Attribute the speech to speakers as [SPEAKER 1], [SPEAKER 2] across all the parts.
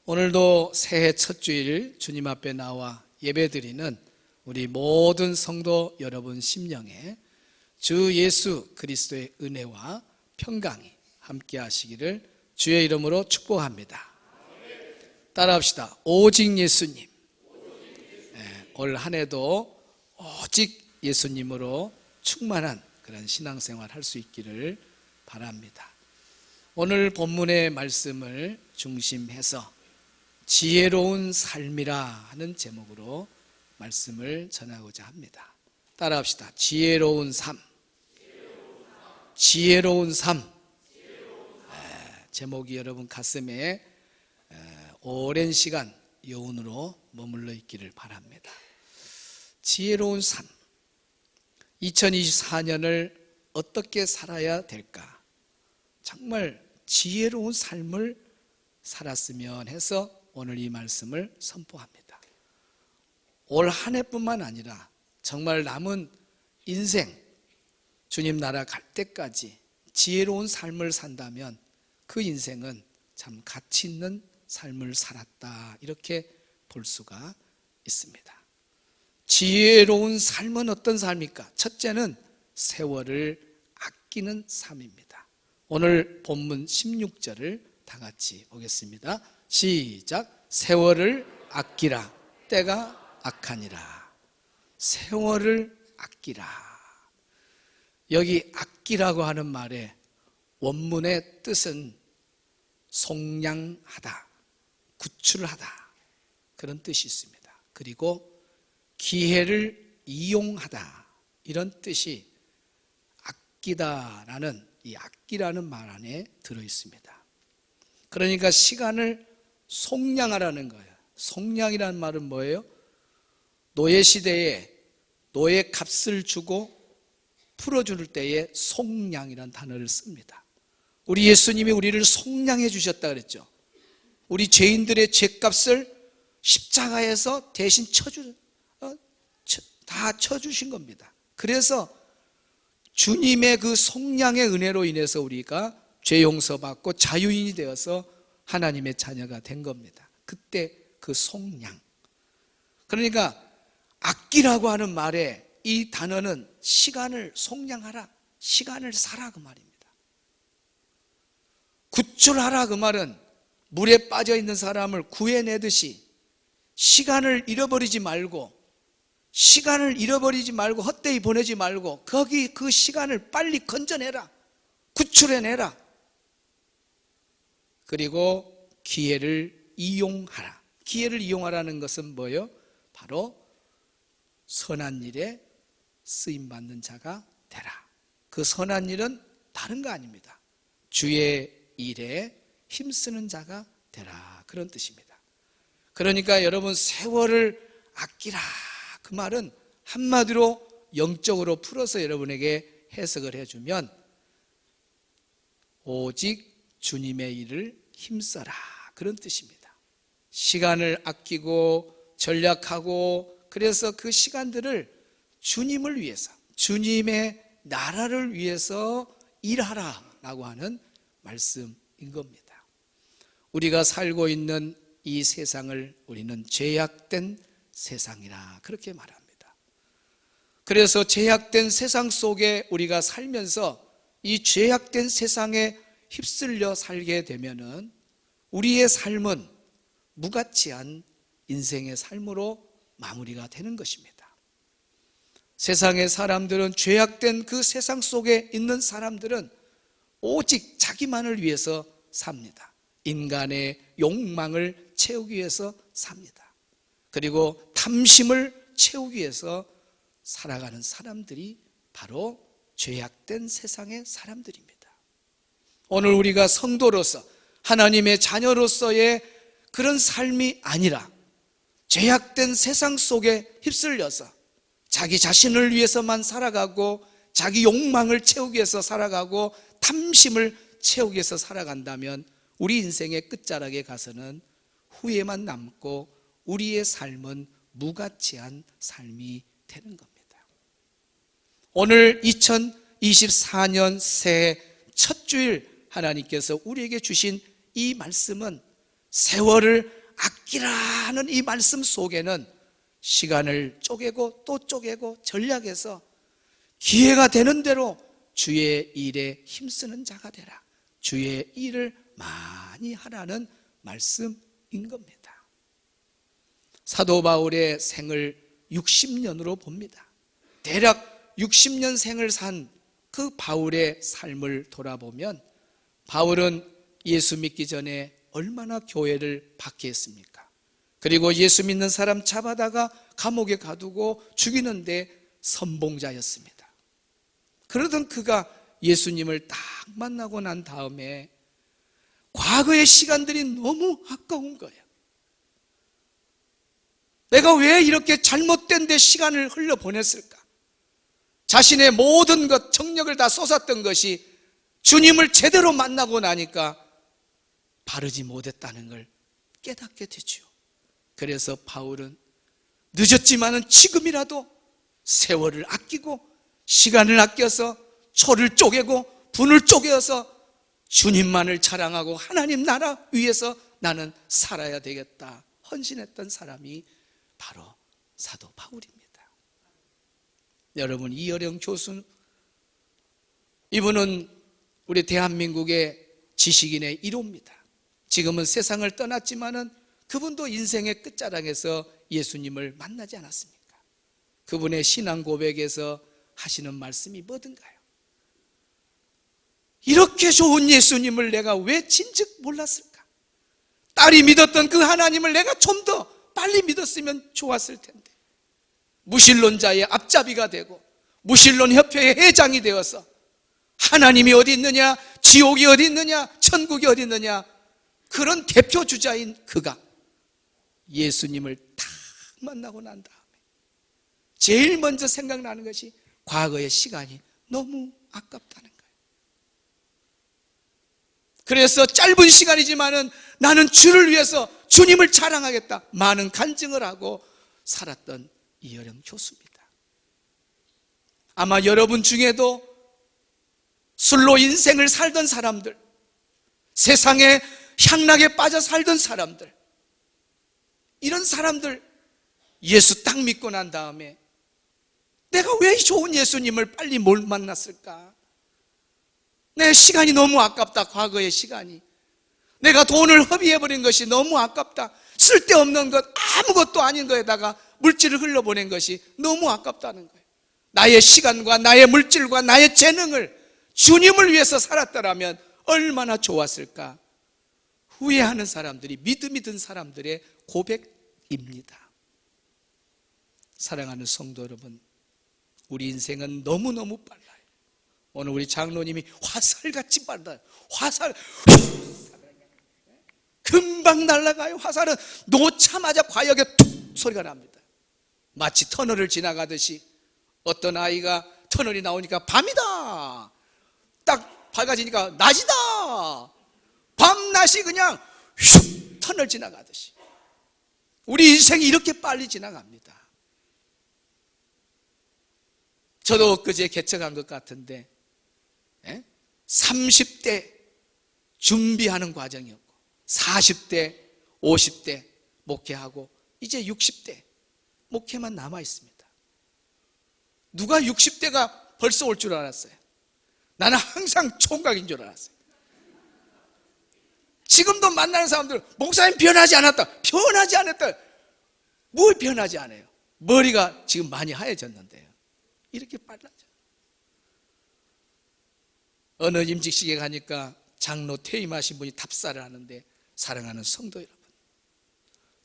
[SPEAKER 1] 오늘도 새해 첫 주일 주님 앞에 나와 예배드리는 우리 모든 성도 여러분 심령에 주 예수 그리스도의 은혜와 평강이 함께 하시기를 주의 이름으로 축복합니다. 따라합시다. 오직 예수님. 올 한 해도 오직 예수님으로 충만한 그런 신앙생활 할 수 있기를 바랍니다. 오늘 본문의 말씀을 중심해서 지혜로운 삶이라 하는 제목으로 말씀을 전하고자 합니다. 따라합시다. 지혜로운 삶. 지혜로운 삶. 제목이 여러분 가슴에 오랜 시간 여운으로 머물러 있기를 바랍니다. 지혜로운 삶. 2024년을 어떻게 살아야 될까? 정말 지혜로운 삶을 살았으면 해서 오늘 이 말씀을 선포합니다. 올 한 해뿐만 아니라 정말 남은 인생 주님 나라 갈 때까지 지혜로운 삶을 산다면 그 인생은 참 가치 있는 삶을 살았다, 이렇게 볼 수가 있습니다. 지혜로운 삶은 어떤 삶입니까? 첫째는 세월을 아끼는 삶입니다. 오늘 본문 16절을 다 같이 보겠습니다. 시작. 세월을 아끼라. 때가 악하니라. 세월을 아끼라. 여기 아끼라고 하는 말의 원문의 뜻은 속량하다, 구출하다, 그런 뜻이 있습니다. 그리고 기회를 이용하다, 이런 뜻이 아끼다라는 이 아끼라는 말 안에 들어 있습니다. 그러니까 시간을 속량하라는 거예요. 속량이라는 말은 뭐예요? 노예 시대에 노예 값을 주고 풀어줄 때에 속량이라는 단어를 씁니다. 우리 예수님이 우리를 속량해 주셨다 그랬죠. 우리 죄인들의 죄값을 십자가에서 대신 다 쳐주신 겁니다. 그래서 주님의 그 속량의 은혜로 인해서 우리가 죄 용서받고 자유인이 되어서 하나님의 자녀가 된 겁니다. 그때 그 속량. 그러니까 아끼라고 하는 말에 이 단어는 시간을 속량하라, 시간을 사라, 그 말입니다. 구출하라, 그 말은 물에 빠져 있는 사람을 구해내듯이 시간을 잃어버리지 말고 헛되이 보내지 말고 거기 그 시간을 빨리 건져내라, 구출해내라. 그리고 기회를 이용하라. 기회를 이용하라는 것은 뭐예요? 바로 선한 일에 쓰임받는 자가 되라. 그 선한 일은 다른 거 아닙니다. 주의 일에 힘쓰는 자가 되라, 그런 뜻입니다. 그러니까 여러분, 세월을 아끼라, 그 말은 한마디로 영적으로 풀어서 여러분에게 해석을 해주면 오직 주님의 일을 힘써라, 그런 뜻입니다. 시간을 아끼고 전략하고, 그래서 그 시간들을 주님을 위해서, 주님의 나라를 위해서 일하라라고 하는 말씀인 겁니다. 우리가 살고 있는 이 세상을 우리는 죄악된 세상이라 그렇게 말합니다. 그래서 죄악된 세상 속에 우리가 살면서 이 죄악된 세상에 휩쓸려 살게 되면은 우리의 삶은 무가치한 인생의 삶으로 마무리가 되는 것입니다. 세상의 사람들은, 죄악된 그 세상 속에 있는 사람들은 오직 자기만을 위해서 삽니다. 인간의 욕망을 채우기 위해서 삽니다. 그리고 탐심을 채우기 위해서 살아가는 사람들이 바로 죄악된 세상의 사람들입니다. 오늘 우리가 성도로서, 하나님의 자녀로서의 그런 삶이 아니라 죄악된 세상 속에 휩쓸려서 자기 자신을 위해서만 살아가고, 자기 욕망을 채우기 위해서 살아가고, 탐심을 채우기 위해서 살아간다면 우리 인생의 끝자락에 가서는 후회만 남고 우리의 삶은 무가치한 삶이 되는 겁니다. 오늘 2024년 새해 첫 주일 하나님께서 우리에게 주신 이 말씀은 세월을 아끼라는 이 말씀 속에는 시간을 쪼개고 또 쪼개고 전략해서 기회가 되는 대로 주의 일에 힘쓰는 자가 되라, 주의 일을 많이 하라는 말씀인 겁니다. 사도 바울의 생을 60년으로 봅니다. 대략 60년 생을 산 그 바울의 삶을 돌아보면 바울은 예수 믿기 전에 얼마나 교회를 박해했습니까? 그리고 예수 믿는 사람 잡아다가 감옥에 가두고 죽이는데 선봉자였습니다. 그러던 그가 예수님을 딱 만나고 난 다음에 과거의 시간들이 너무 아까운 거예요. 내가 왜 이렇게 잘못된 데 시간을 흘려보냈을까? 자신의 모든 것, 정력을 다 쏟았던 것이 주님을 제대로 만나고 나니까 바르지 못했다는 걸 깨닫게 되죠. 그래서 바울은 늦었지만은 지금이라도 세월을 아끼고 시간을 아껴서 초를 쪼개고 분을 쪼개어서 주님만을 자랑하고 하나님 나라 위해서 나는 살아야 되겠다 헌신했던 사람이 바로 사도 바울입니다. 여러분, 이어령 교수, 이분은 우리 대한민국의 지식인의 1호입니다. 지금은 세상을 떠났지만은 그분도 인생의 끝자락에서 예수님을 만나지 않았습니까? 그분의 신앙 고백에서 하시는 말씀이 뭐든가요? 이렇게 좋은 예수님을 내가 왜 진즉 몰랐을까? 딸이 믿었던 그 하나님을 내가 좀 더 빨리 믿었으면 좋았을 텐데, 무신론자의 앞잡이가 되고 무신론 협회의 회장이 되어서 하나님이 어디 있느냐, 지옥이 어디 있느냐, 천국이 어디 있느냐, 그런 대표 주자인 그가 예수님을 딱 만나고 난 다음에 제일 먼저 생각나는 것이 과거의 시간이 너무 아깝다는 거예요. 그래서 짧은 시간이지만은 나는 주를 위해서 주님을 자랑하겠다, 많은 간증을 하고 살았던 이어령 교수입니다. 아마 여러분 중에도 술로 인생을 살던 사람들, 세상에 향락에 빠져 살던 사람들, 이런 사람들 예수 딱 믿고 난 다음에 내가 왜 좋은 예수님을 빨리 못 만났을까? 내 시간이 너무 아깝다. 과거의 시간이, 내가 돈을 허비해버린 것이 너무 아깝다. 쓸데없는 것, 아무것도 아닌 거에다가 물질을 흘려보낸 것이 너무 아깝다는 거예요. 나의 시간과 나의 물질과 나의 재능을 주님을 위해서 살았더라면 얼마나 좋았을까? 후회하는 사람들이 믿음이 든 사람들의 고백입니다. 사랑하는 성도 여러분, 우리 인생은 너무너무 빨라요. 오늘 우리 장로님이 화살같이 빨라요. 화살 금방 날아가요. 화살은 놓자마자 과역에 툭 소리가 납니다. 마치 터널을 지나가듯이 어떤 아이가 터널이 나오니까 밤이다, 딱 밝아지니까 낮이다, 밤낮이 그냥 휙 터널 지나가듯이 우리 인생이 이렇게 빨리 지나갑니다. 저도 엊그제 개척한 것 같은데 30대 준비하는 과정이었고 40대 50대 목회하고 이제 60대 목회만 남아 있습니다. 누가 60대가 벌써 올 줄 알았어요? 나는 항상 총각인 줄 알았어요. 지금도 만나는 사람들, 목사님 변하지 않았다, 변하지 않았다. 뭘 변하지 않아요? 머리가 지금 많이 하얘졌는데요. 이렇게 빨라져. 어느 임직식에 가니까 장로 퇴임하신 분이 답사를 하는데, 사랑하는 성도 여러분,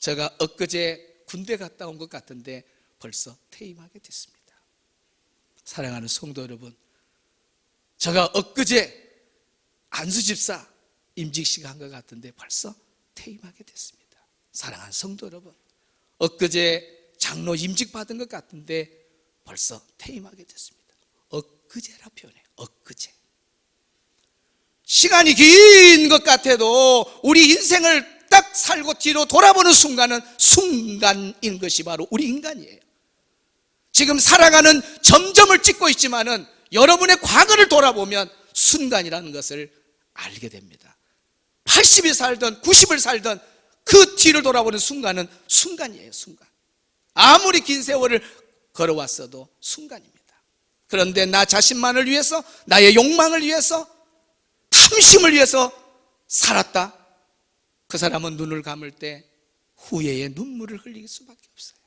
[SPEAKER 1] 제가 엊그제 군대 갔다 온 것 같은데 벌써 퇴임하게 됐습니다. 사랑하는 성도 여러분, 제가 엊그제 안수집사 임직식 한 것 같은데 벌써 퇴임하게 됐습니다. 사랑하는 성도 여러분, 엊그제 장로 임직 받은 것 같은데 벌써 퇴임하게 됐습니다. 엊그제라 표현해요. 엊그제. 시간이 긴 것 같아도 우리 인생을 딱 살고 뒤로 돌아보는 순간은 순간인 것이 바로 우리 인간이에요. 지금 살아가는 점점을 찍고 있지만은 여러분의 과거를 돌아보면 순간이라는 것을 알게 됩니다. 80이 살든 90을 살든 그 뒤를 돌아보는 순간은 순간이에요. 순간. 아무리 긴 세월을 걸어왔어도 순간입니다. 그런데 나 자신만을 위해서, 나의 욕망을 위해서, 탐심을 위해서 살았다. 그 사람은 눈을 감을 때 후회의 눈물을 흘릴 수밖에 없어요.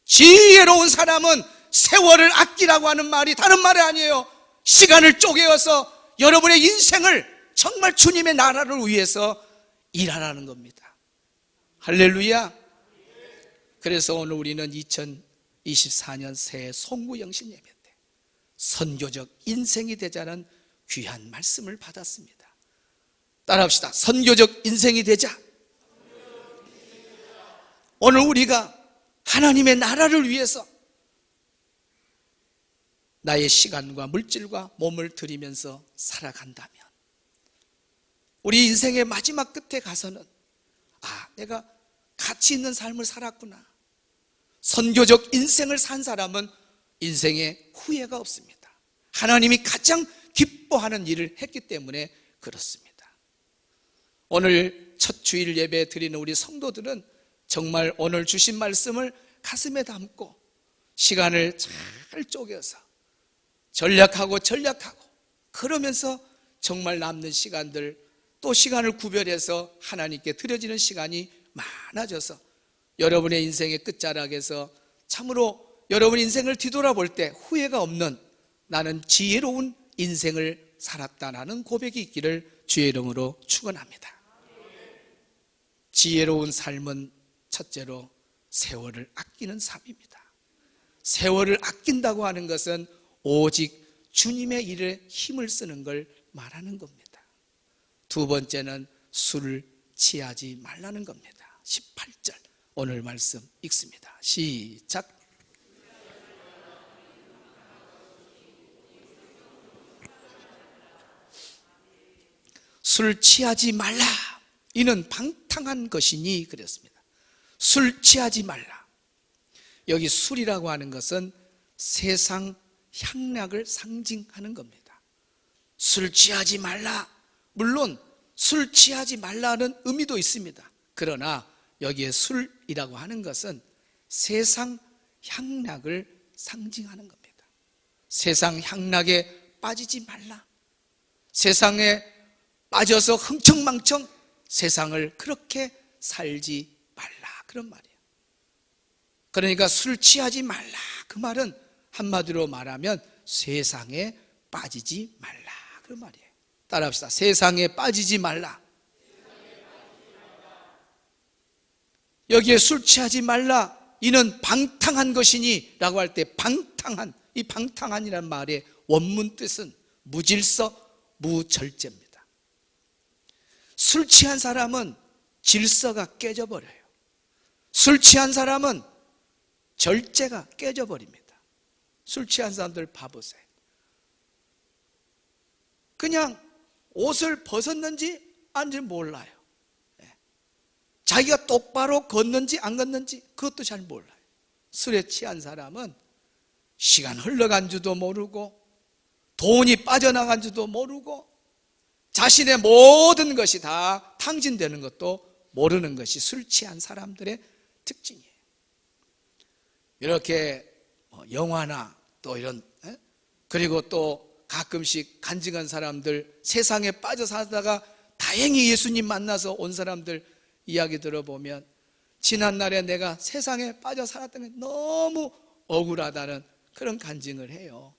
[SPEAKER 1] 지혜로운 사람은 세월을 아끼라고 하는 말이 다른 말이 아니에요. 시간을 쪼개어서 여러분의 인생을 정말 주님의 나라를 위해서 일하라는 겁니다. 할렐루야. 그래서 오늘 우리는 2024년 새해 송구영신 예배 때 선교적 인생이 되자는 귀한 말씀을 받았습니다. 따라합시다. 선교적 인생이 되자. 오늘 우리가 하나님의 나라를 위해서 나의 시간과 물질과 몸을 들이면서 살아간다면 우리 인생의 마지막 끝에 가서는 내가 가치 있는 삶을 살았구나. 선교적 인생을 산 사람은 인생에 후회가 없습니다. 하나님이 가장 기뻐하는 일을 했기 때문에 그렇습니다. 오늘 첫 주일 예배 드리는 우리 성도들은 정말 오늘 주신 말씀을 가슴에 담고 시간을 잘 쪼개서 전략하고 그러면서 정말 남는 시간들, 또 시간을 구별해서 하나님께 드려지는 시간이 많아져서 여러분의 인생의 끝자락에서 참으로 여러분 인생을 뒤돌아볼 때 후회가 없는 나는 지혜로운 인생을 살았다라는 고백이 있기를 주의 이름으로 축원합니다. 지혜로운 삶은 첫째로 세월을 아끼는 삶입니다. 세월을 아낀다고 하는 것은 오직 주님의 일에 힘을 쓰는 걸 말하는 겁니다. 두 번째는 술을 취하지 말라는 겁니다. 18절 오늘 말씀 읽습니다. 시작. 술 취하지 말라. 이는 방탕한 것이니 그랬습니다. 술 취하지 말라. 여기 술이라고 하는 것은 세상 향락을 상징하는 겁니다. 술 취하지 말라. 물론 술 취하지 말라는 의미도 있습니다. 그러나 여기에 술이라고 하는 것은 세상 향락을 상징하는 겁니다. 세상 향락에 빠지지 말라. 세상에 빠져서 흥청망청 세상을 그렇게 살지 말라, 그런 말이에요. 그러니까 술 취하지 말라, 그 말은 한마디로 말하면 세상에 빠지지 말라, 그런 말이에요. 따라합시다. 세상에 빠지지 말라. 여기에 술 취하지 말라, 이는 방탕한 것이니 라고 할 때 방탕한, 이 방탕한이라는 말의 원문 뜻은 무질서, 무절제입니다. 술 취한 사람은 질서가 깨져버려요. 술 취한 사람은 절제가 깨져버립니다. 술 취한 사람들 봐보세요. 그냥 옷을 벗었는지 아닌지 몰라요. 자기가 똑바로 걷는지 안 걷는지 그것도 잘 몰라요. 술에 취한 사람은 시간 흘러간 줄도 모르고 돈이 빠져나간 줄도 모르고 자신의 모든 것이 다 탕진되는 것도 모르는 것이 술 취한 사람들의 특징이에요. 이렇게 영화나 또 이런, 그리고 또 가끔씩 간증한 사람들, 세상에 빠져 살다가 다행히 예수님 만나서 온 사람들 이야기 들어보면 지난날에 내가 세상에 빠져 살았던 게 너무 억울하다는 그런 간증을 해요.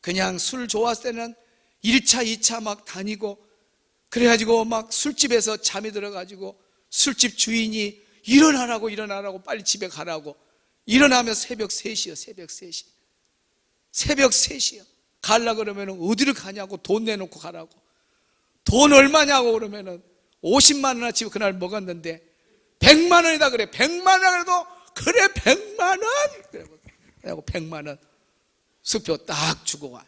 [SPEAKER 1] 그냥 술 좋았을 때는 1차, 2차 막 다니고 그래가지고 막 술집에서 잠이 들어가지고 술집 주인이 일어나라고 빨리 집에 가라고 일어나면 새벽 3시요. 새벽 3시요. 가려고 그러면 어디를 가냐고 돈 내놓고 가라고. 돈 얼마냐고 그러면 50만 원어치 그날 먹었는데 100만 원이다 그래. 100만 원 그래도 그래 100만 원. 그래고 100만 원 수표 딱 주고 와요.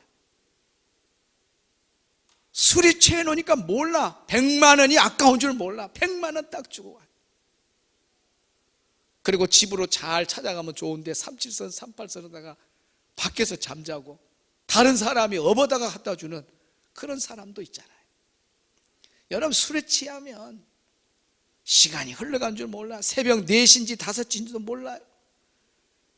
[SPEAKER 1] 술이 취해 놓으니까 몰라. 100만 원이 아까운 줄 몰라. 100만 원 딱 주고 와요. 그리고 집으로 잘 찾아가면 좋은데 37선, 38선에다가 밖에서 잠자고 다른 사람이 업어다가 갖다 주는 그런 사람도 있잖아요. 여러분 술에 취하면 시간이 흘러간 줄 몰라. 새벽 4시인지 5시인지도 몰라요.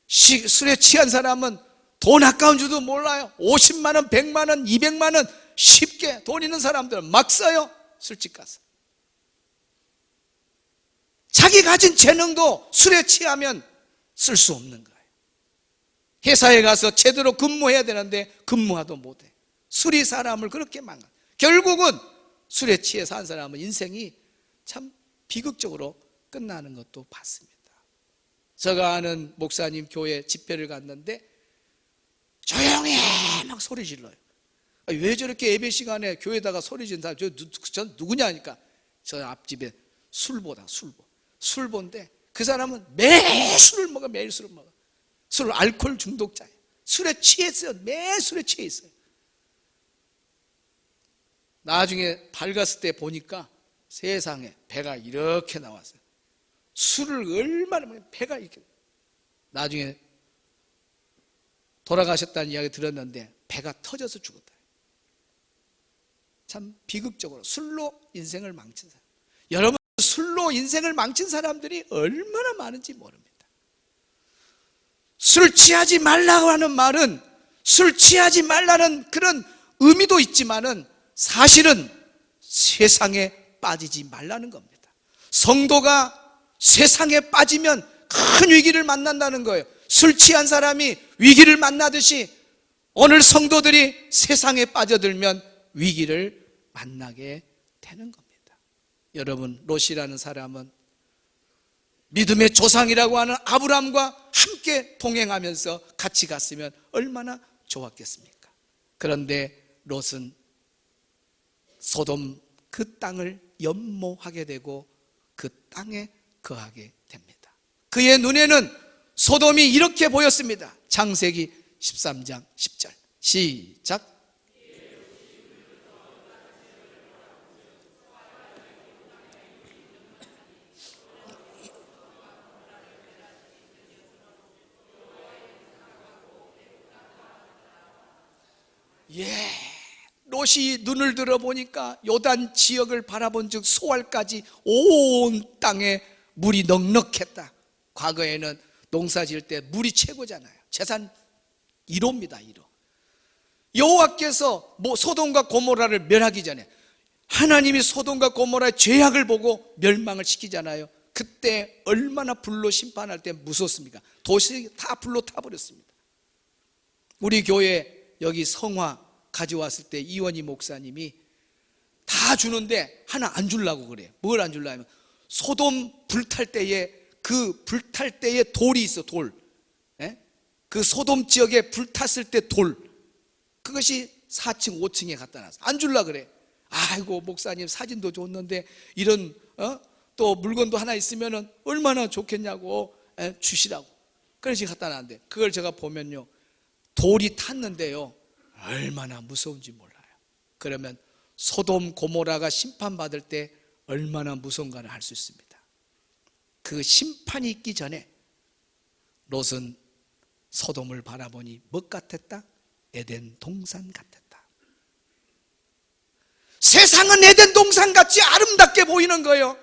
[SPEAKER 1] 술에 취한 사람은 돈 아까운 줄도 몰라요. 50만 원, 100만 원, 200만 원 쉽게 돈 있는 사람들은 막 써요. 술집 가서. 자기 가진 재능도 술에 취하면 쓸 수 없는 거예요. 회사에 가서 제대로 근무해야 되는데 근무하도 못해. 술이 사람을 그렇게 망가. 결국은 술에 취해서 한 사람은 인생이 참 비극적으로 끝나는 것도 봤습니다. 제가 아는 목사님 교회 집회를 갔는데 조용히 막 소리 질러요. 왜 저렇게 예배 시간에 교회에다가 소리 지르는 사람, 저 누구냐 하니까 저 앞집에 술보인데 그 사람은 매일 술을 먹어. 매일 술을 먹어. 술 알코올 중독자예요. 술에 취했어요. 매일 술에 취해 있어요. 나중에 밝았을 때 보니까 세상에 배가 이렇게 나왔어요. 술을 얼마나 먹으면 배가 이렇게. 나중에 돌아가셨다는 이야기 들었는데 배가 터져서 죽었다. 참 비극적으로 술로 인생을 망친 사람. 여러분, 술로 인생을 망친 사람들이 얼마나 많은지 모릅니다. 술 취하지 말라고 하는 말은 술 취하지 말라는 그런 의미도 있지만은 사실은 세상에 빠지지 말라는 겁니다. 성도가 세상에 빠지면 큰 위기를 만난다는 거예요. 술 취한 사람이 위기를 만나듯이 오늘 성도들이 세상에 빠져들면 위기를 만나게 되는 겁니다. 여러분, 롯이라는 사람은 믿음의 조상이라고 하는 아브람과 함께 동행하면서 같이 갔으면 얼마나 좋았겠습니까? 그런데 롯은 소돔 그 땅을 연모하게 되고 그 땅에 거하게 됩니다. 그의 눈에는 소돔이 이렇게 보였습니다. 창세기 13장 10절 시작. 롯이 눈을 들어보니까 요단 지역을 바라본 즉 소알까지 온 땅에 물이 넉넉했다. 과거에는 농사 지을 때 물이 최고잖아요. 재산 1호입니다. 1호. 여호와께서 소돔과 고모라를 멸하기 전에 하나님이 소돔과 고모라의 죄악을 보고 멸망을 시키잖아요. 그때 얼마나 불로 심판할 때 무섭습니까? 도시 다 불로 타버렸습니다. 우리 교회 여기 성화 가져왔을 때 이원희 목사님이 다 주는데 하나 안 주려고 그래요. 뭘 안 주려면 소돔 불탈 때에 그 불탈 때에 돌이 있어. 돌. 그 소돔 지역에 불탔을 때 돌, 그것이 4층 5층에 갖다 놨어. 안 주려고 그래. 아이고 목사님 사진도 줬는데 이런 또 물건도 하나 있으면 얼마나 좋겠냐고 주시라고. 그래서 갖다 놨는데 그걸 제가 보면요, 돌이 탔는데요 얼마나 무서운지 몰라요. 그러면 소돔 고모라가 심판받을 때 얼마나 무서운가를 알 수 있습니다. 그 심판이 있기 전에 롯은 소돔을 바라보니 뭐 같았다? 에덴 동산 같았다. 세상은 에덴 동산같이 아름답게 보이는 거예요.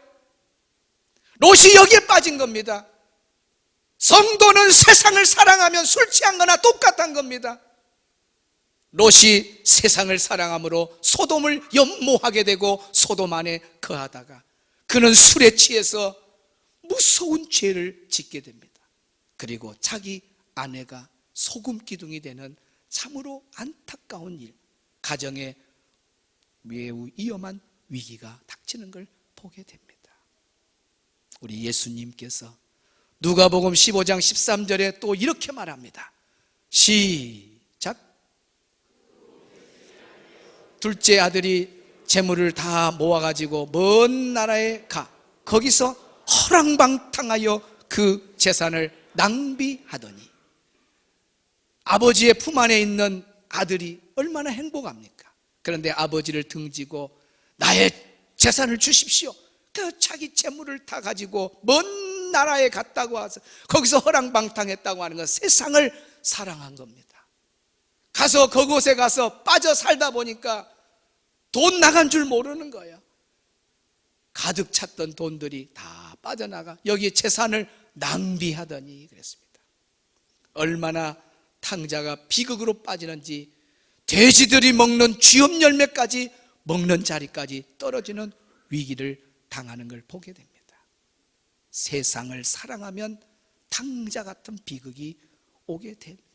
[SPEAKER 1] 롯이 여기에 빠진 겁니다. 성도는 세상을 사랑하면 술 취한 거나 똑같은 겁니다. 롯이 세상을 사랑함으로 소돔을 연모하게 되고 소돔 안에 거하다가 그는 술에 취해서 무서운 죄를 짓게 됩니다. 그리고 자기 아내가 소금 기둥이 되는 참으로 안타까운 일, 가정에 매우 위험한 위기가 닥치는 걸 보게 됩니다. 우리 예수님께서 누가복음 15장 13절에 또 이렇게 말합니다. 시작. 둘째 아들이 재물을 다 모아가지고 먼 나라에 가 거기서 허랑방탕하여 그 재산을 낭비하더니, 아버지의 품 안에 있는 아들이 얼마나 행복합니까? 그런데 아버지를 등지고 나의 재산을 주십시오. 그 자기 재물을 다 가지고 먼 나라에 갔다고 와서 거기서 허랑방탕했다고 하는 건 세상을 사랑한 겁니다. 가서 그곳에 가서 빠져 살다 보니까 돈 나간 줄 모르는 거예요. 가득 찼던 돈들이 다 빠져나가 여기에 재산을 낭비하더니 그랬습니다. 얼마나 탕자가 비극으로 빠지는지 돼지들이 먹는 쥐업 열매까지 먹는 자리까지 떨어지는 위기를 당하는 걸 보게 됩니다. 세상을 사랑하면 탕자 같은 비극이 오게 됩니다.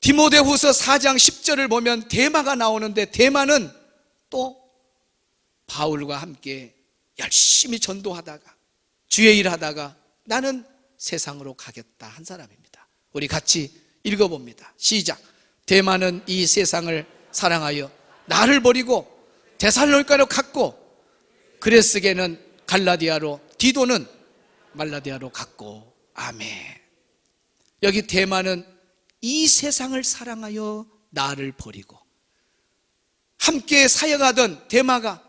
[SPEAKER 1] 디모데후서 4장 10절을 보면 데마가 나오는데 데마는 또 바울과 함께 열심히 전도하다가 주의 일하다가 나는 세상으로 가겠다 한 사람입니다. 우리 같이 읽어봅니다. 시작. 데마는 이 세상을 사랑하여 나를 버리고 데살로니가로 갔고 그레스게는 갈라디아로 디도는 말라디아로 갔고. 아멘. 여기 데마는 이 세상을 사랑하여 나를 버리고 함께 사역하던 데마가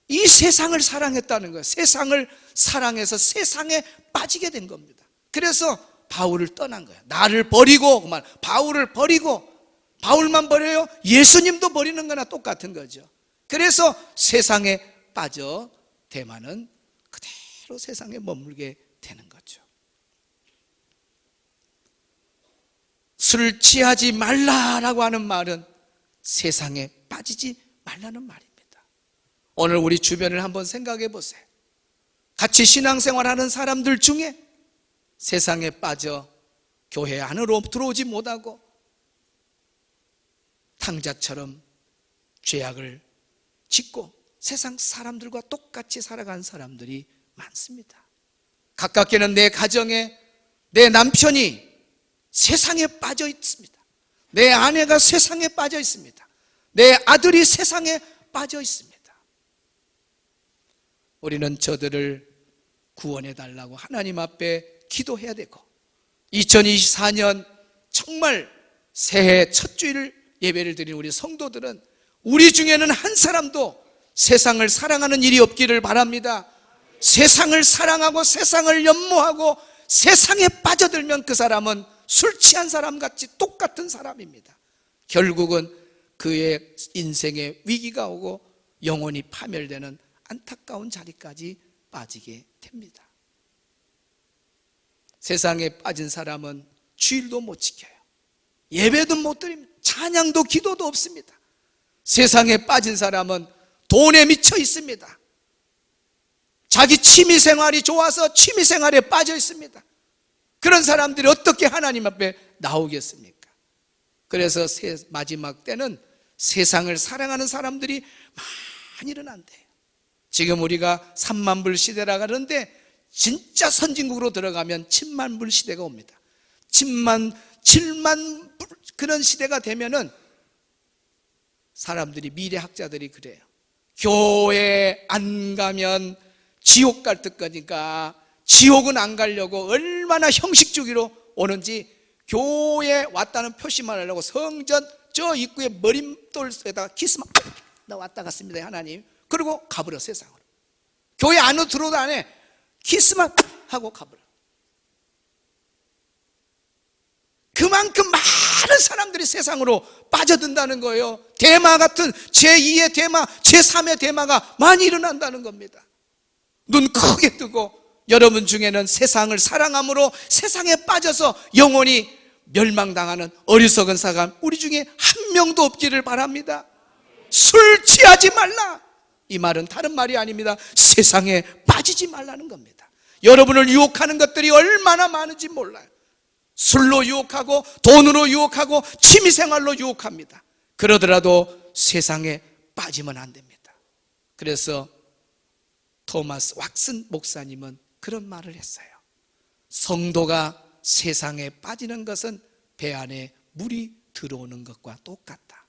[SPEAKER 1] 이 세상을 사랑했다는 거예요. 세상을 사랑해서 세상에 빠지게 된 겁니다. 그래서 바울을 떠난 거예요. 나를 버리고, 바울을 버리고, 바울만 버려요? 예수님도 버리는 거나 똑같은 거죠. 그래서 세상에 빠져 데마는 그대로 세상에 머물게 되는 거죠. 술 취하지 말라라고 하는 말은 세상에 빠지지 말라는 말입니다. 오늘 우리 주변을 한번 생각해 보세요. 같이 신앙생활하는 사람들 중에 세상에 빠져 교회 안으로 들어오지 못하고 탕자처럼 죄악을 짓고 세상 사람들과 똑같이 살아가는 사람들이 많습니다. 가깝게는 내 가정에 내 남편이 세상에 빠져 있습니다. 내 아내가 세상에 빠져 있습니다. 내 아들이 세상에 빠져 있습니다. 우리는 저들을 구원해 달라고 하나님 앞에 기도해야 되고 2024년 정말 새해 첫 주일 예배를 드린 우리 성도들은 우리 중에는 한 사람도 세상을 사랑하는 일이 없기를 바랍니다. 세상을 사랑하고 세상을 연모하고 세상에 빠져들면 그 사람은 술 취한 사람 같이 똑같은 사람입니다. 결국은 그의 인생에 위기가 오고 영혼이 파멸되는 안타까운 자리까지 빠지게 됩니다. 세상에 빠진 사람은 주일도 못 지켜요. 예배도 못 드립니다. 찬양도 기도도 없습니다. 세상에 빠진 사람은 돈에 미쳐 있습니다. 자기 취미생활이 좋아서 취미생활에 빠져 있습니다. 그런 사람들이 어떻게 하나님 앞에 나오겠습니까? 그래서 마지막 때는 세상을 사랑하는 사람들이 많이 일어난대요. 지금 우리가 3만 불 시대라 그러는데 진짜 선진국으로 들어가면 7만 불 시대가 옵니다. 7만 불 그런 시대가 되면은 사람들이 미래학자들이 그래요. 교회 안 가면 지옥 갈 거니까 지옥은 안 가려고 얼마나 형식주의로 오는지 교회 왔다는 표시만 하려고 성전 저 입구에 머릿돌에다가 키스만 나 왔다 갔습니다 하나님. 그리고 가버려 세상으로. 교회 안으로 들어오도 안 해. 키스만 하고 가버려. 그만큼 많은 사람들이 세상으로 빠져든다는 거예요. 대마 같은 제2의 대마, 제3의 대마가 많이 일어난다는 겁니다. 눈 크게 뜨고 여러분 중에는 세상을 사랑함으로 세상에 빠져서 영혼이 멸망당하는 어리석은 사람 우리 중에 한 명도 없기를 바랍니다. 술 취하지 말라. 이 말은 다른 말이 아닙니다. 세상에 빠지지 말라는 겁니다. 여러분을 유혹하는 것들이 얼마나 많은지 몰라요. 술로 유혹하고 돈으로 유혹하고 취미생활로 유혹합니다. 그러더라도 세상에 빠지면 안 됩니다. 그래서 토마스 왁슨 목사님은 그런 말을 했어요. 성도가 세상에 빠지는 것은 배 안에 물이 들어오는 것과 똑같다.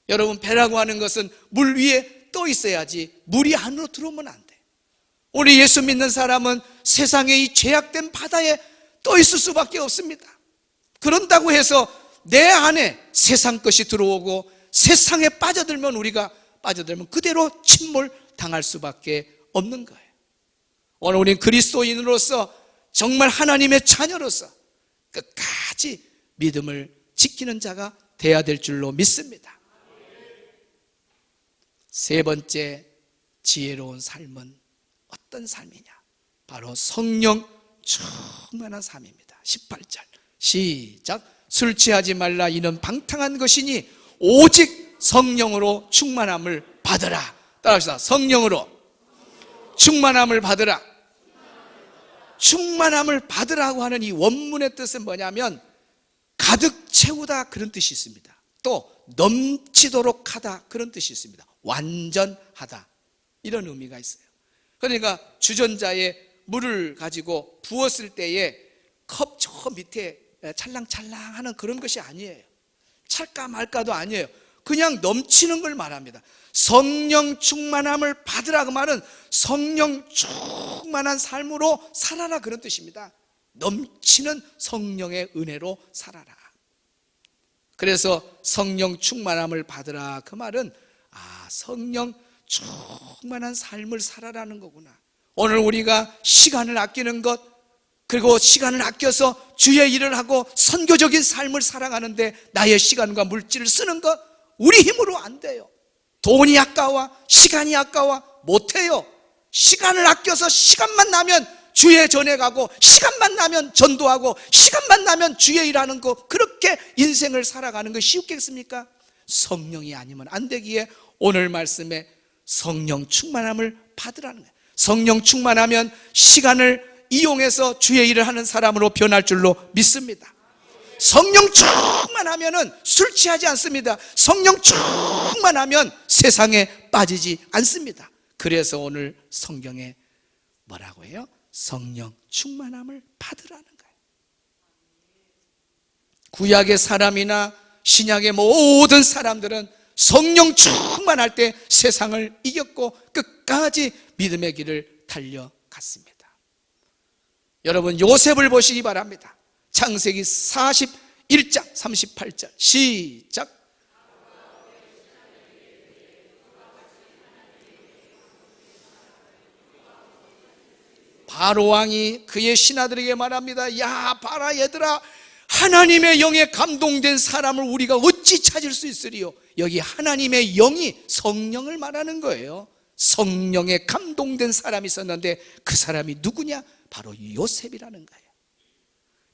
[SPEAKER 1] 여러분, 배라고 하는 것은 물 위에 떠 있어야지 물이 안으로 들어오면 안 돼. 우리 예수 믿는 사람은 세상의 이 죄악된 바다에 떠 있을 수밖에 없습니다. 그런다고 해서 내 안에 세상 것이 들어오고 세상에 빠져들면 우리가 빠져들면 그대로 침몰 당할 수밖에 없는 거예요. 오늘 우리는 그리스도인으로서 정말 하나님의 자녀로서 끝까지 믿음을 지키는 자가 돼야 될 줄로 믿습니다. 세 번째 지혜로운 삶은 어떤 삶이냐? 바로 성령 충만한 삶입니다. 18절 시작. 술 취하지 말라. 이는 방탕한 것이니 오직 성령으로 충만함을 받으라. 따라합시다. 성령으로 충만함을 받으라. 충만함을 받으라고 하는 이 원문의 뜻은 뭐냐면 가득 채우다 그런 뜻이 있습니다. 또 넘치도록 하다 그런 뜻이 있습니다. 완전하다 이런 의미가 있어요. 그러니까 주전자에 물을 가지고 부었을 때에 컵 저 밑에 찰랑찰랑 하는 그런 것이 아니에요. 찰까 말까도 아니에요. 그냥 넘치는 걸 말합니다. 성령 충만함을 받으라 그 말은 성령 충만한 삶으로 살아라 그런 뜻입니다. 넘치는 성령의 은혜로 살아라. 그래서 성령 충만함을 받으라 그 말은 성령 충만한 삶을 살아라는 거구나. 오늘 우리가 시간을 아끼는 것, 그리고 시간을 아껴서 주의 일을 하고 선교적인 삶을 살아가는데 나의 시간과 물질을 쓰는 것, 우리 힘으로 안 돼요. 돈이 아까워, 시간이 아까워, 못해요. 시간을 아껴서 시간만 나면 주의 전에 가고, 시간만 나면 전도하고, 시간만 나면 주의 일하는 거, 그렇게 인생을 살아가는 거 쉽겠습니까? 성령이 아니면 안 되기에 오늘 말씀에 성령 충만함을 받으라는 거예요. 성령 충만하면 시간을 이용해서 주의 일을 하는 사람으로 변할 줄로 믿습니다. 성령 충만하면 술 취하지 않습니다. 성령 충만하면 세상에 빠지지 않습니다. 그래서 오늘 성경에 뭐라고 해요? 성령 충만함을 받으라는 거예요. 구약의 사람이나 신약의 모든 사람들은 성령 충만할 때 세상을 이겼고 끝까지 믿음의 길을 달려갔습니다. 여러분 요셉을 보시기 바랍니다. 창세기 41장 38절 시작. 바로 왕이 그의 신하들에게 말합니다. 야 봐라 얘들아, 하나님의 영에 감동된 사람을 우리가 어찌 찾을 수 있으리요? 여기 하나님의 영이 성령을 말하는 거예요. 성령에 감동된 사람이 있었는데 그 사람이 누구냐? 바로 요셉이라는 거예요.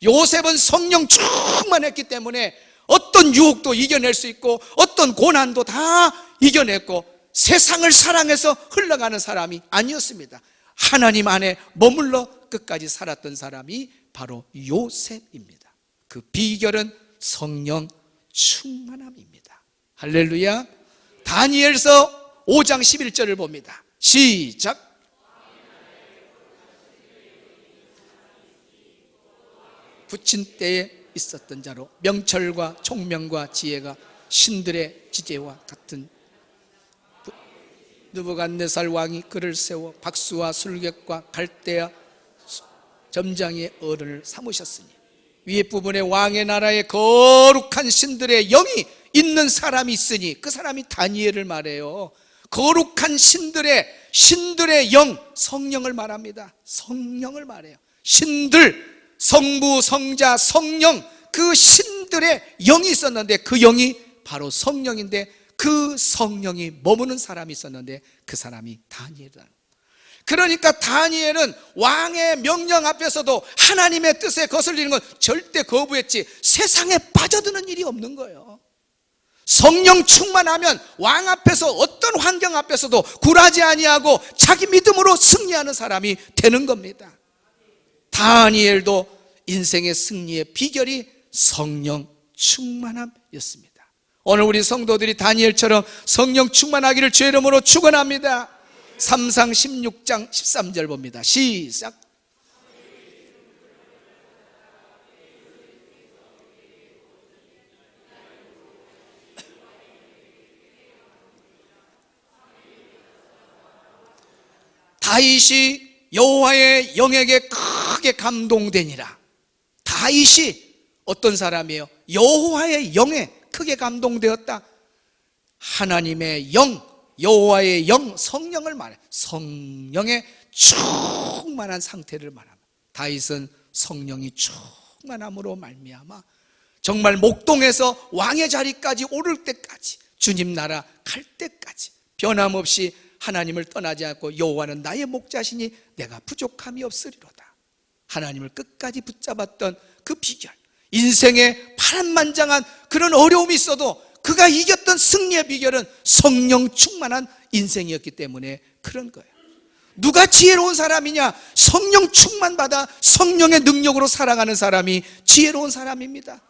[SPEAKER 1] 요셉은 성령 충만했기 때문에 어떤 유혹도 이겨낼 수 있고 어떤 고난도 다 이겨냈고 세상을 사랑해서 흘러가는 사람이 아니었습니다. 하나님 안에 머물러 끝까지 살았던 사람이 바로 요셉입니다. 그 비결은 성령 충만함입니다. 할렐루야. 다니엘서 5장 11절을 봅니다. 시작. 붙인 때에 있었던 자로 명철과 총명과 지혜가 신들의 지혜와 같은 느부갓네살 왕이 그를 세워 박수와 술객과 갈대아 점장의 어른을 삼으셨으니 위에 부분에 왕의 나라에 거룩한 신들의 영이 있는 사람이 있으니 그 사람이 다니엘을 말해요. 거룩한 신들의 영, 성령을 말합니다. 성령을 말해요. 신들, 성부, 성자, 성령, 그 신들의 영이 있었는데 그 영이 바로 성령인데 그 성령이 머무는 사람이 있었는데 그 사람이 다니엘이다. 그러니까 다니엘은 왕의 명령 앞에서도 하나님의 뜻에 거슬리는 건 절대 거부했지 세상에 빠져드는 일이 없는 거예요. 성령 충만하면 왕 앞에서 어떤 환경 앞에서도 굴하지 아니하고 자기 믿음으로 승리하는 사람이 되는 겁니다. 다니엘도 인생의 승리의 비결이 성령 충만함이었습니다. 오늘 우리 성도들이 다니엘처럼 성령 충만하기를 주의 이름으로 축원합니다. 3상 16장 13절 봅니다. 시작. 다윗이 여호와의 영에게 크게 감동되니라. 다윗이 어떤 사람이에요? 여호와의 영에 크게 감동되었다. 하나님의 영, 여호와의 영, 성령을 말해. 성령의 충만한 상태를 말합니다. 다윗은 성령이 충만함으로 말미암아 정말 목동에서 왕의 자리까지 오를 때까지, 주님 나라 갈 때까지 변함없이 하나님을 떠나지 않고 여호와는 나의 목자시니 내가 부족함이 없으리로다. 하나님을 끝까지 붙잡았던 그 비결, 인생에 파란만장한 그런 어려움이 있어도 그가 이겼던 승리의 비결은 성령 충만한 인생이었기 때문에 그런 거예요. 누가 지혜로운 사람이냐? 성령 충만받아 성령의 능력으로 살아가는 사람이 지혜로운 사람입니다.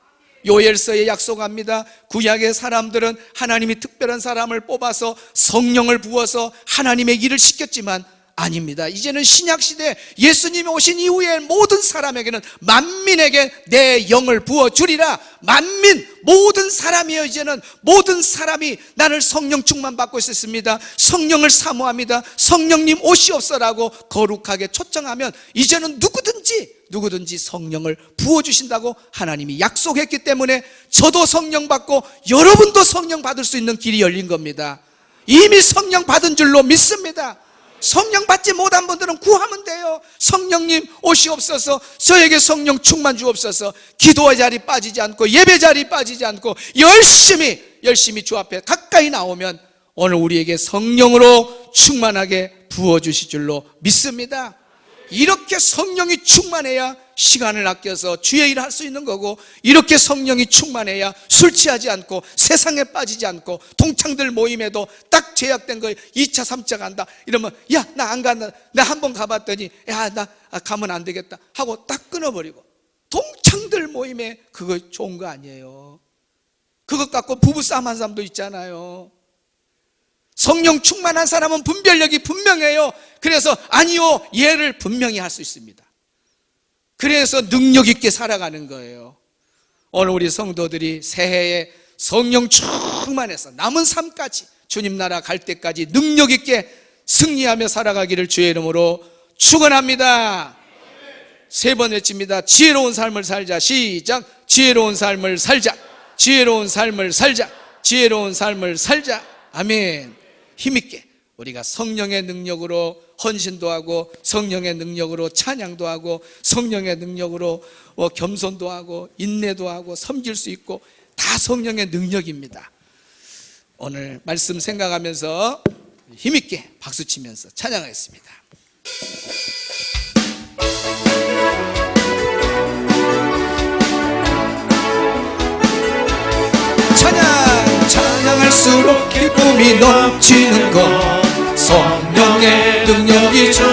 [SPEAKER 1] 요엘서에 약속합니다. 구약의 사람들은 하나님이 특별한 사람을 뽑아서 성령을 부어서 하나님의 일을 시켰지만 아닙니다. 이제는 신약시대 예수님이 오신 이후에 모든 사람에게는 만민에게 내 영을 부어주리라. 만민, 모든 사람이요, 이제는 모든 사람이 나를 성령 충만 받고 있었습니다. 성령을 사모합니다. 성령님 오시옵소라고 거룩하게 초청하면 이제는 누구든지 성령을 부어주신다고 하나님이 약속했기 때문에 저도 성령 받고 여러분도 성령 받을 수 있는 길이 열린 겁니다. 이미 성령 받은 줄로 믿습니다. 성령 받지 못한 분들은 구하면 돼요. 성령님 오시옵소서, 저에게 성령 충만 주옵소서. 기도의 자리 빠지지 않고 예배 자리 빠지지 않고 열심히 주 앞에 가까이 나오면 오늘 우리에게 성령으로 충만하게 부어주실 줄로 믿습니다. 이렇게 성령이 충만해야 시간을 아껴서 주의 일을 할 수 있는 거고, 이렇게 성령이 충만해야 술 취하지 않고 세상에 빠지지 않고 동창들 모임에도 딱 제약된 거 2차 3차 간다 이러면 야 나 안 간다, 나 한번 가봤더니 야 나 가면 안 되겠다 하고 딱 끊어버리고, 동창들 모임에 그거 좋은 거 아니에요. 그것 갖고 부부싸움 한 사람도 있잖아요. 성령 충만한 사람은 분별력이 분명해요. 그래서 아니요, 예를 분명히 할 수 있습니다. 그래서 능력 있게 살아가는 거예요. 오늘 우리 성도들이 새해에 성령 충만해서 남은 삶까지 주님 나라 갈 때까지 능력 있게 승리하며 살아가기를 주의 이름으로 축원합니다. 세 번 외칩니다. 지혜로운 삶을 살자. 시작. 지혜로운 삶을 살자. 지혜로운 삶을 살자. 지혜로운 삶을 살자. 아멘. 힘있게 우리가 성령의 능력으로 헌신도 하고, 성령의 능력으로 찬양도 하고, 성령의 능력으로 겸손도 하고, 인내도 하고, 섬길 수 있고, 다 성령의 능력입니다. 오늘 말씀 생각하면서 힘있게 박수치면서 찬양하겠습니다. 찬양할수록 기쁨이 넘치는 것 성령의 능력이죠.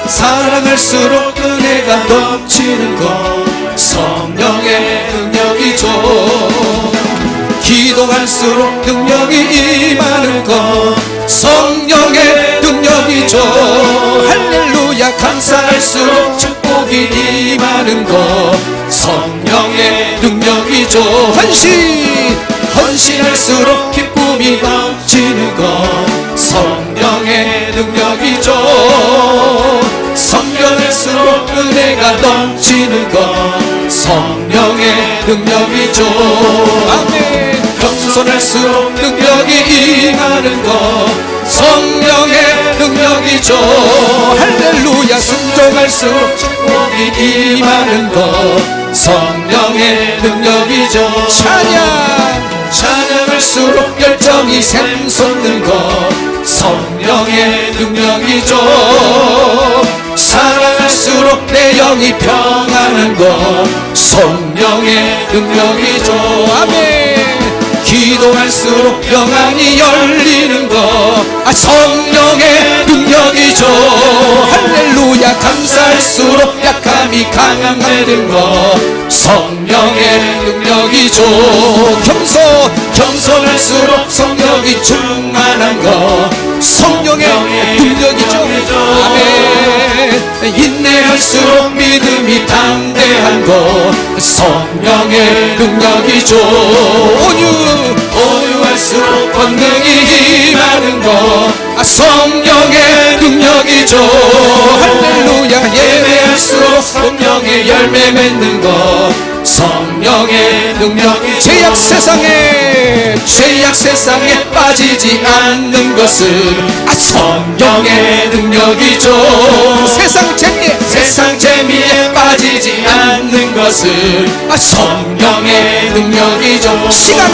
[SPEAKER 1] 사랑할수록 은혜가 넘치는 것 성령의 능력이죠. 기도할수록 능력이 임하는 것 성령의 능력이죠. 할렐루야. 감사할수록 축복이 임하는 것 성령의 능력이죠. 헌신할수록 기쁨이 넘치는 것 성령의 능력이죠. 섬겨낼수록 은혜가 넘치는 것 성령의 능력이죠. 아멘. 겸손할수록 능력이 임하는 것 성령의 능력이죠. 할렐루야. 순종할수록 축복이 임하는 것 성령의 능력이죠. 찬양할수록 열정이 샘솟는 것 성령의 능력이죠. 사랑할수록 내 영이 평안한 것 성령의 능력이죠. 아멘. 기도할수록 평안이 열리는 것 성령의 능력이죠. 할렐루야. 감사할수록 약함이 강함되는 것 성령의 능력이죠. 겸손할수록 성령이 충만한 것 성령의 능력이죠. 아멘. 인내할수록 믿음이 담대한 것 성령의 능력이죠. 온유할수록 권능이 임하는 것 성령의 능력이죠. 할렐루야. 예배할수록 성령의 열매 맺는 것 성령의 능력이죠. 죄악 세상에 빠지지 않는 것은 성령의 능력이죠. 세상 재미에 빠지지 않는 것은 것은 성령의 능력이죠. 시간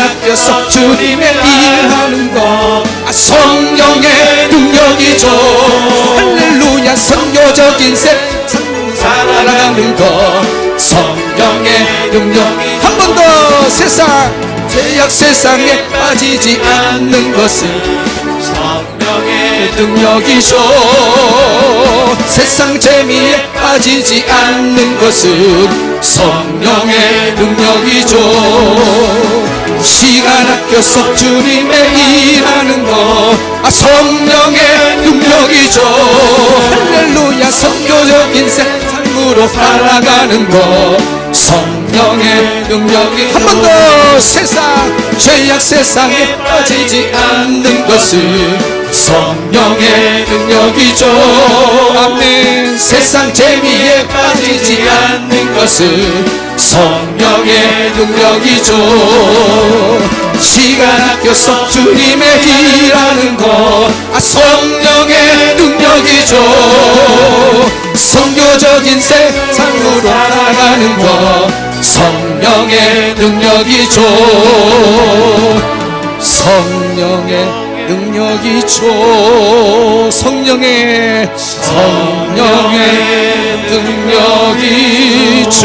[SPEAKER 1] 아껴서 주님의 일하는 것 성령의 능력이죠. 할렐루야. 선교적인 세상 살아가는 것 성령의 능력이죠. 한 번 더. 죄악 세상에 빠지지 않는 것은 성령의 능력이죠. 세상 재미에 빠지지 않는 것은 성령의 능력이죠. 시간 아껴서 주님의 일하는 것 성령의 능력이죠. 할렐루야. 선교적인 세상으로 살아가는 것 성령의 능력이. 한 번 더. 죄악 세상에 빠지지 않는 것은 성령의 능력이죠. 아멘. 세상 재미에 빠지지 않는 것은 성령의 능력이죠. 시간 아껴서 주님의 일하는 것 성령의 능력이죠. 선교적인 세상으로 살아가는 것 성령의 능력이죠. 성령의 능력이죠. 성령의 능력이죠.